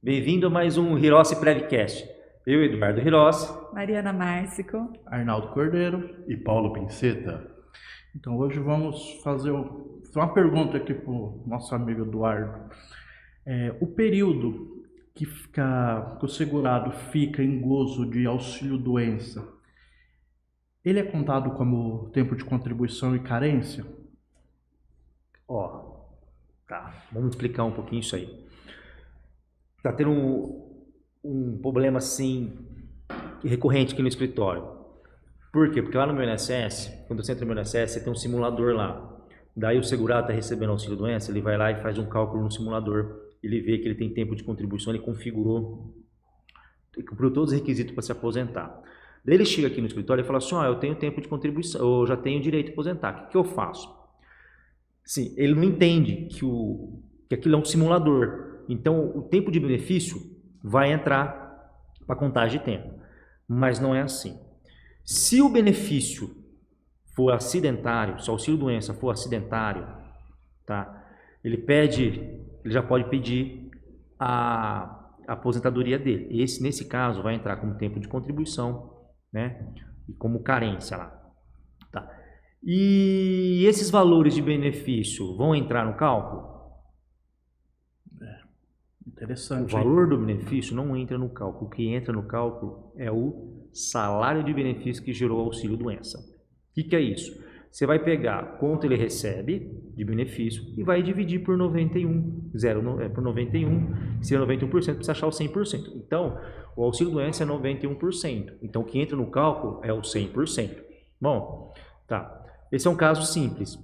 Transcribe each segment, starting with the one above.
Bem-vindo a mais um Hirossi Prevcast. Eu, Eduardo Hirossi. Mariana Márcico. Arnaldo Cordeiro. E Paulo Pinceta. Então hoje vamos fazer uma pergunta aqui para o nosso amigo Eduardo. O período que o segurado fica em gozo de auxílio-doença, ele é contado como tempo de contribuição e carência? Vamos explicar um pouquinho isso aí. Tá tendo um problema assim recorrente aqui no escritório. Por quê? Porque lá no meu INSS, quando você entra no meu INSS, você tem um simulador lá. Daí o segurado está recebendo auxílio doença, ele vai lá e faz um cálculo no simulador. Ele vê que ele tem tempo de contribuição, ele configurou, ele cumpriu todos os requisitos para se aposentar. Daí ele chega aqui no escritório e fala assim, eu tenho tempo de contribuição, eu já tenho direito de aposentar, o que eu faço? Sim, ele não entende que aquilo é um simulador. Então, o tempo de benefício vai entrar para contagem de tempo. Mas não é assim. Se o benefício for acidentário, se o auxílio-doença for acidentário, tá? Ele já pode pedir a aposentadoria dele. Nesse caso, vai entrar como tempo de contribuição, né? E como carência lá. Tá? E esses valores de benefício vão entrar no cálculo? Interessante. O valor do benefício não entra no cálculo. O que entra no cálculo é o salário de benefício que gerou o auxílio-doença. O que é isso? Você vai pegar quanto ele recebe de benefício e vai dividir por 91. Por 91. Se é 91%, precisa achar o 100%. Então, o auxílio-doença é 91%. Então, o que entra no cálculo é o 100%. Bom, tá. Esse é um caso simples.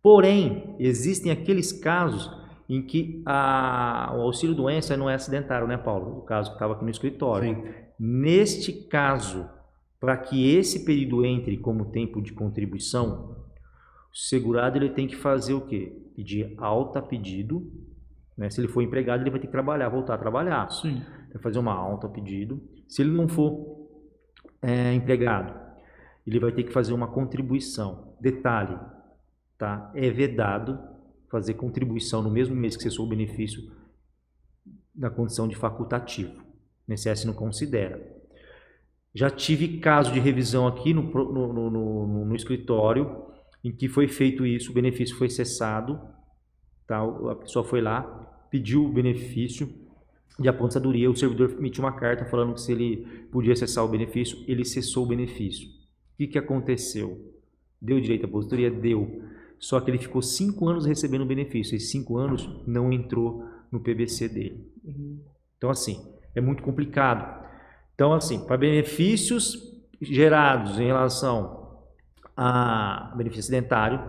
Porém, existem aqueles casos em que o auxílio-doença não é acidentário, né, Paulo? O caso que estava aqui no escritório. Sim. Neste caso, para que esse período entre como tempo de contribuição, o segurado ele tem que fazer o quê? Pedir alta a pedido, né? Se ele for empregado, ele vai ter que voltar a trabalhar. Sim. Vai fazer uma alta a pedido. Se ele não for empregado, ele vai ter que fazer uma contribuição. Detalhe, tá? É vedado fazer contribuição no mesmo mês que cessou o benefício na condição de facultativo. O INSS não considera. Já tive caso de revisão aqui no escritório em que foi feito isso, o benefício foi cessado, tá? A pessoa foi lá, pediu o benefício de aposentadoria, o servidor emitiu uma carta falando que se ele podia cessar o benefício, ele cessou o benefício. O que aconteceu? Deu direito à aposentadoria? Deu. Só que ele ficou 5 anos recebendo o benefício. Esses 5 anos não entrou no PBC dele. Então, assim, é muito complicado. Então, assim, para benefícios gerados em relação a benefício acidentário,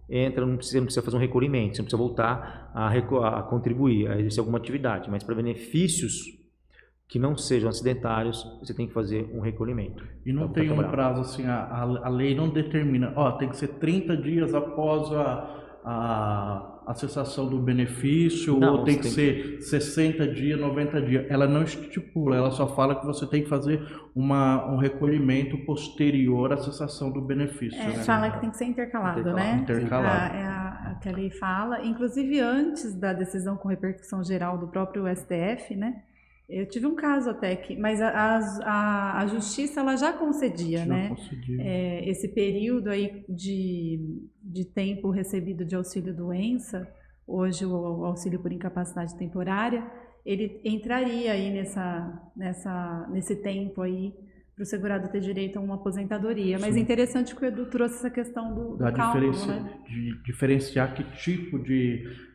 você não precisa fazer um recolhimento, você não precisa voltar a contribuir, a exercer alguma atividade. Mas para benefícios que não sejam acidentários, você tem que fazer um recolhimento. E não tem um prazo assim, a lei não determina, tem que ser 30 dias após a cessação do benefício, ou tem que ser 60 dias, 90 dias. Ela não estipula, ela só fala que você tem que fazer um recolhimento posterior à cessação do benefício. Né? Fala que tem que ser intercalado, né? Intercalado. A que a lei fala, inclusive antes da decisão com repercussão geral do próprio STF, né? Eu tive um caso até que, mas a justiça ela já concedia, né? Esse período aí de tempo recebido de auxílio-doença, hoje o auxílio por incapacidade temporária, ele entraria aí nesse tempo aí para o segurado ter direito a uma aposentadoria. Mas é interessante que o Edu trouxe essa questão do cálculo, né? De diferenciar que tipo de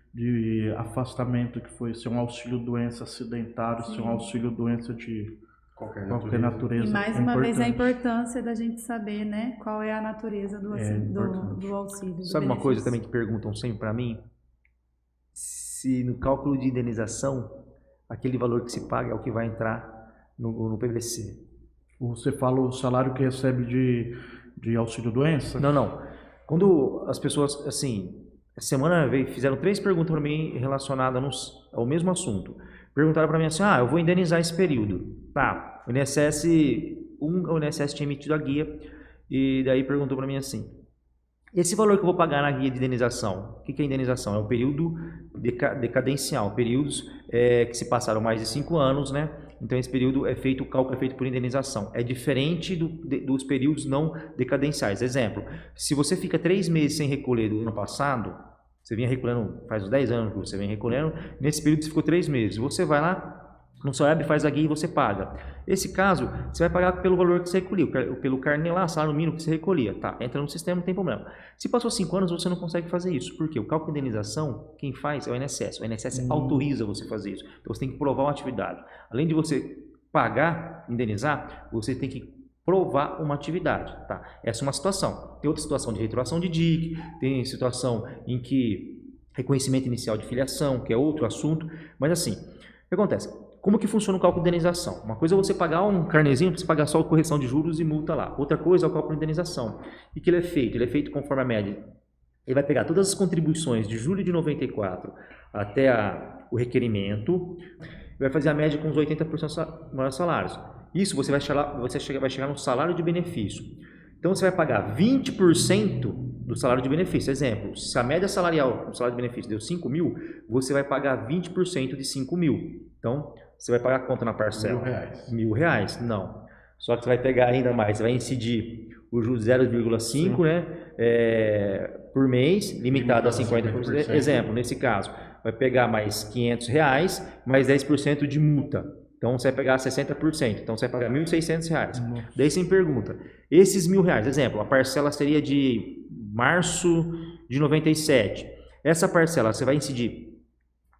afastamento que foi, se é um auxílio-doença acidentário, se é um auxílio-doença de qualquer natureza. E mais uma vez a importância da gente saber, né, qual é a natureza do auxílio. Sabe uma coisa também que perguntam sempre para mim? Se no cálculo de indenização, aquele valor que se paga é o que vai entrar no PVC. Você fala o salário que recebe de auxílio-doença? Não. Quando as pessoas, assim... Essa semana fizeram 3 perguntas para mim relacionadas ao mesmo assunto. Perguntaram para mim assim, eu vou indenizar esse período. Tá, o INSS tinha emitido a guia e daí perguntou para mim assim, Esse valor que eu vou pagar na guia de indenização, o que é indenização? É o período decadencial, períodos que se passaram mais de 5 anos, né? Então esse período é feito, o cálculo é feito por indenização. É diferente dos períodos não decadenciais. Exemplo, se você fica 3 meses sem recolher do ano passado, você vinha recolhendo, faz uns 10 anos que você vem recolhendo, nesse período você ficou 3 meses. Você vai lá no seu web, faz a guia e você paga. Esse caso, você vai pagar pelo valor que você recolheu, pelo carnê lá, salário mínimo que você recolhia. Tá, entra no sistema, não tem problema. Se passou 5 anos, você não consegue fazer isso. Por quê? O cálculo de indenização, quem faz é o INSS. O INSS autoriza você fazer isso. Então, você tem que provar uma atividade. Além de você pagar, indenizar, você tem que provar uma atividade. Tá? Essa é uma situação. Tem outra situação de reiteração de DIC, tem situação em que reconhecimento inicial de filiação, que é outro assunto. Mas assim, o que acontece? Como que funciona o cálculo de indenização? Uma coisa é você pagar um carnezinho, você pagar só a correção de juros e multa lá. Outra coisa é o cálculo de indenização. E que ele é feito? Ele é feito conforme a média. Ele vai pegar todas as contribuições de julho de 94 até o requerimento, e vai fazer a média com os 80% dos maiores salários. Isso você vai chegar no salário de benefício. Então você vai pagar 20% do salário de benefício. Exemplo, se a média salarial do salário de benefício deu 5 mil, você vai pagar 20% de 5 mil. Então, você vai pagar quanto na parcela? R$1.000. Não. Só que você vai pegar ainda mais, você vai incidir o juros 0,5, né, por mês, limitado a 50%. Exemplo, nesse caso, vai pegar mais R$500, mais 10% de multa. Então, você vai pegar 60%. Então, você vai pagar R$1.600. Daí você me pergunta, esses R$1.000, exemplo, a parcela seria de março de 97. Essa parcela, você vai incidir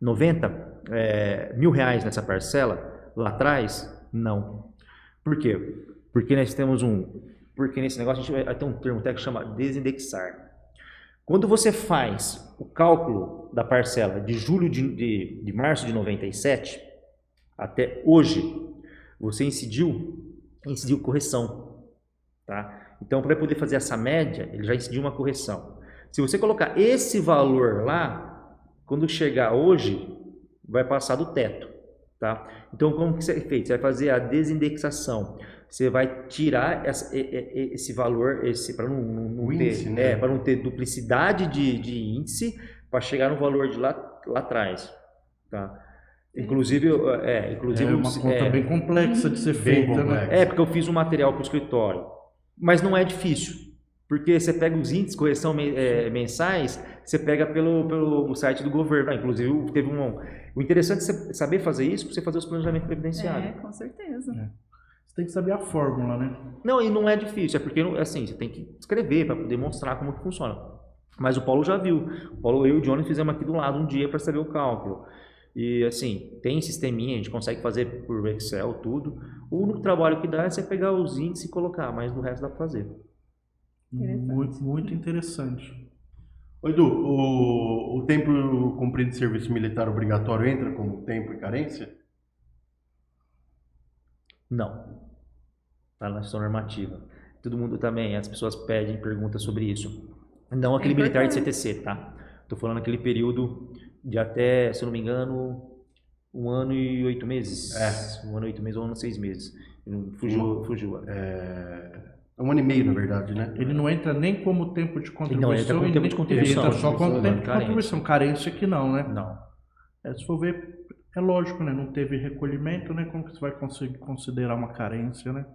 R$90.000 nessa parcela lá atrás? Não. Por quê? Porque nós temos porque nesse negócio a gente vai ter um termo técnico que chama desindexar. Quando você faz o cálculo da parcela de julho de março de 97 até hoje, você incidiu correção, tá? Então, para poder fazer essa média, ele já incidiu uma correção. Se você colocar esse valor lá, quando chegar hoje, vai passar do teto, tá? Então, como que isso é feito? Você vai fazer a desindexação. Você vai tirar esse valor, para não ter duplicidade de índice, para chegar no valor de lá atrás, tá? Inclusive, é uma conta bem complexa de ser feita, né? Porque eu fiz um material para o escritório, mas não é difícil, porque você pega os índices, correção mensais, você pega pelo site do governo. Inclusive, teve o interessante é saber fazer isso para você fazer os planejamentos previdenciários. Com certeza. Você tem que saber a fórmula, né? Não, e não é difícil, é porque assim, você tem que escrever para poder mostrar como que funciona. Mas o Paulo já viu. O Paulo, eu e o Johnny fizemos aqui do lado um dia para saber o cálculo. E assim, tem sisteminha, a gente consegue fazer por Excel, tudo. O único trabalho que dá é você pegar os índices e colocar, mas do resto dá para fazer. Muito interessante. Ô, Edu, o tempo cumprido de serviço militar obrigatório entra como tempo e carência? Não. Está na sua normativa. Todo mundo também, as pessoas perguntam sobre isso. Não aquele militar de CTC, tá? Estou falando aquele período de até, se eu não me engano, 1 ano e 8 meses. 1 ano e 8 meses ou 1 ano e 6 meses. Fugiu. 1 ano e meio, na verdade, né? Ele não entra nem como tempo de contribuição. Não, entra como tempo de contribuição. Ele entra só como tempo de contribuição. Carência que não, né? Não. Se for ver, é lógico, né? Não teve recolhimento, né? Como que você vai conseguir considerar uma carência, né?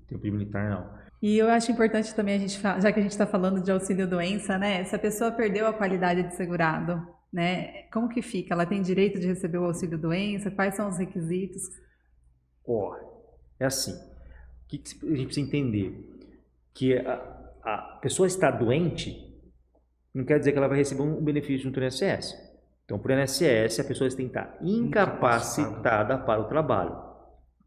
Tempo militar, não. E eu acho importante também já que a gente está falando de auxílio-doença, né? Se a pessoa perdeu a qualidade de segurado, né? Como que fica? Ela tem direito de receber o auxílio-doença? Quais são os requisitos? É assim. O que a gente precisa entender? Que a pessoa está doente, não quer dizer que ela vai receber um benefício junto ao INSS. Então, por INSS, a pessoa tem que estar incapacitada para o trabalho.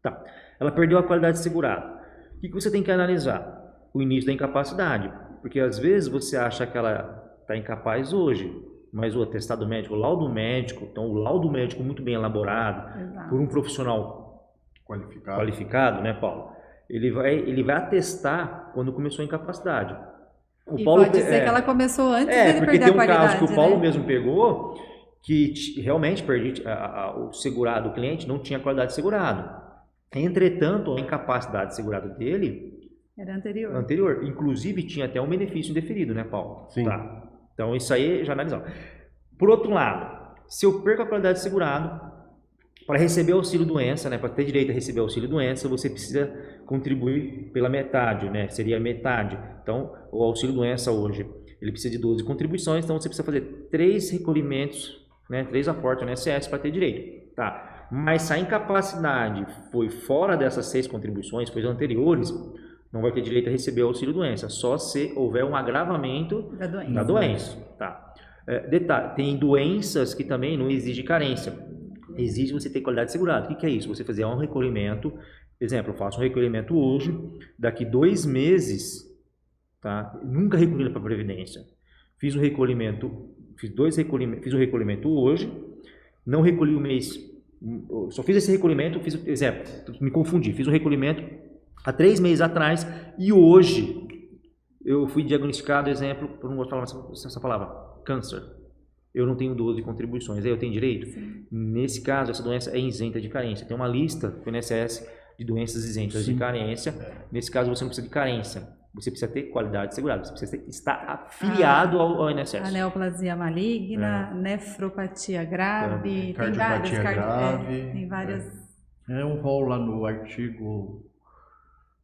Tá. Ela perdeu a qualidade de segurado. O que você tem que analisar? O início da incapacidade. Porque às vezes você acha que ela está incapaz hoje, mas o atestado médico, o laudo médico, então o laudo médico muito bem elaborado, Exato. por um profissional qualificado, né, Paulo? Ele vai atestar quando começou a incapacidade. Pode ser que ela começou antes dele perder a qualidade. Porque tem um caso que o Paulo mesmo pegou, que realmente o segurado, o cliente, não tinha qualidade de segurado. Entretanto, a incapacidade de segurado dele Era anterior. Anterior. Inclusive, tinha até um benefício indeferido, né, Paulo? Sim. Tá. Então, isso aí já analisamos. Por outro lado, se eu perco a qualidade de segurado, para receber auxílio-doença, né, para ter direito a receber auxílio-doença, você precisa contribuir pela metade, né, seria metade. Então, o auxílio-doença hoje, ele precisa de 12 contribuições, então você precisa fazer 3 recolhimentos, né, 3 aportes no INSS para ter direito. Tá. Mas se a incapacidade foi fora dessas 6 contribuições, foi anteriores, não vai ter direito a receber auxílio-doença, só se houver um agravamento da doença. Tá. Detalhe, tem doenças que também não exigem carência. Exige você ter qualidade de segurado. O que é isso? Você fazer um recolhimento, exemplo, eu faço um recolhimento hoje, daqui 2 meses, tá? Nunca recolhi para a Previdência. Fiz um recolhimento, fiz um recolhimento hoje, não recolhi o mês, só fiz esse recolhimento, exemplo, me confundi, fiz um recolhimento há 3 meses atrás e hoje eu fui diagnosticado, exemplo, eu não gosto de falar essa palavra, câncer. Eu não tenho 12 contribuições, aí eu tenho direito? Sim. Nesse caso, essa doença é isenta de carência. Tem uma lista do INSS de doenças isentas de carência. Nesse caso, você não precisa de carência. Você precisa ter qualidade de segurado. Você precisa estar afiliado ao INSS. A neoplasia maligna, nefropatia grave, cardiopatia grave. Tem várias. É um rol lá no artigo...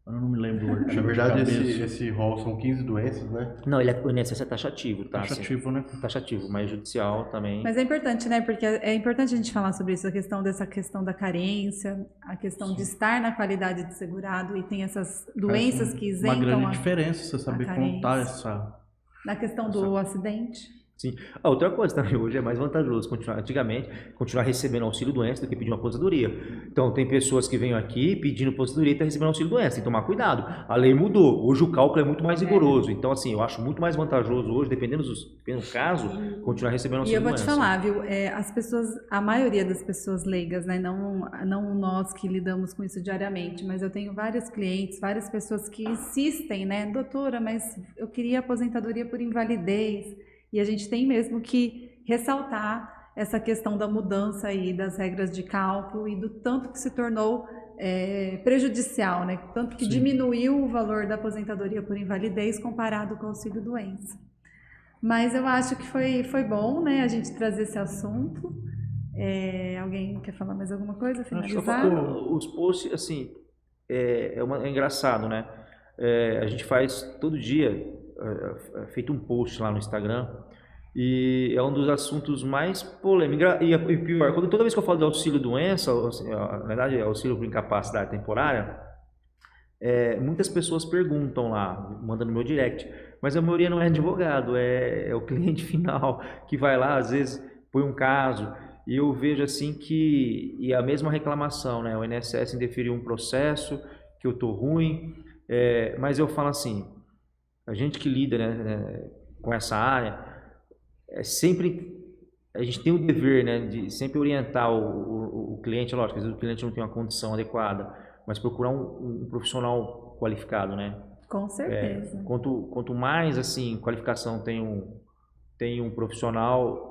Eu não me lembro do artigo. Na verdade, esse rol são 15 doenças, né? Não, o INSS é taxativo, tá? Taxativo, né? Taxativo, mas judicial também. Mas é importante, né? Porque é importante a gente falar sobre isso, dessa questão da carência, a questão de estar na qualidade de segurado e tem essas doenças que isentam uma grande diferença você saber contar na questão do acidente. Sim. A outra coisa também, hoje é mais vantajoso continuar recebendo auxílio-doença do que pedir uma aposentadoria. Então, tem pessoas que vêm aqui pedindo aposentadoria e estão recebendo auxílio-doença. Tem que tomar cuidado. A lei mudou. Hoje o cálculo é muito mais rigoroso. Então, assim, eu acho muito mais vantajoso hoje, dependendo do caso, continuar recebendo auxílio-doença. E eu vou te falar, viu? As pessoas, a maioria das pessoas leigas, né? Não nós que lidamos com isso diariamente, mas eu tenho vários clientes, várias pessoas que insistem, né? Doutora, mas eu queria aposentadoria por invalidez. E a gente tem mesmo que ressaltar essa questão da mudança aí das regras de cálculo e do tanto que se tornou prejudicial, né? Tanto que diminuiu o valor da aposentadoria por invalidez comparado com o auxílio-doença. Mas eu acho que foi bom, né, a gente trazer esse assunto. Alguém quer falar mais alguma coisa? Finalizar? Os posts, assim, é engraçado, né? A gente faz todo dia... feito um post lá no Instagram e é um dos assuntos mais polêmicos e pior, toda vez que eu falo de auxílio-doença, na verdade é auxílio por incapacidade temporária, muitas pessoas perguntam lá, mandam no meu direct, mas a maioria não é advogado, é o cliente final que vai lá, às vezes põe um caso e eu vejo assim que a mesma reclamação, né? O INSS indeferiu um processo, que eu tô ruim, mas eu falo assim, a gente que lida, né, com essa área, sempre a gente tem o dever, né, de sempre orientar o cliente, lógico, às vezes o cliente não tem uma condição adequada, mas procurar um profissional qualificado, né? Com certeza. Quanto mais assim qualificação tem um profissional,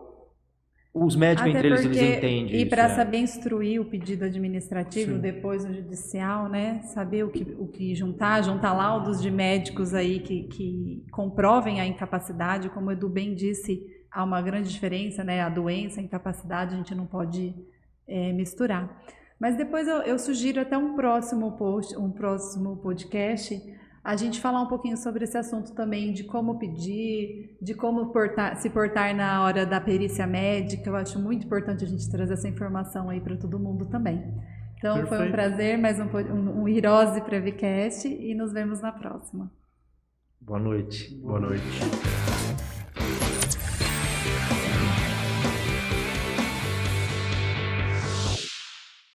os médicos entre eles entendem. E para saber instruir o pedido administrativo, depois no judicial, né? Saber o que juntar laudos de médicos aí que comprovem a incapacidade, como o Edu bem disse, há uma grande diferença, né? A doença, a incapacidade, a gente não pode misturar. Mas depois eu sugiro até um próximo podcast, a gente falar um pouquinho sobre esse assunto também, de como pedir, de como se portar na hora da perícia médica. Eu acho muito importante a gente trazer essa informação aí para todo mundo também. Então, Perfeito. Foi um prazer, mais um Hirose Previcast e nos vemos na próxima. Boa noite. Boa noite.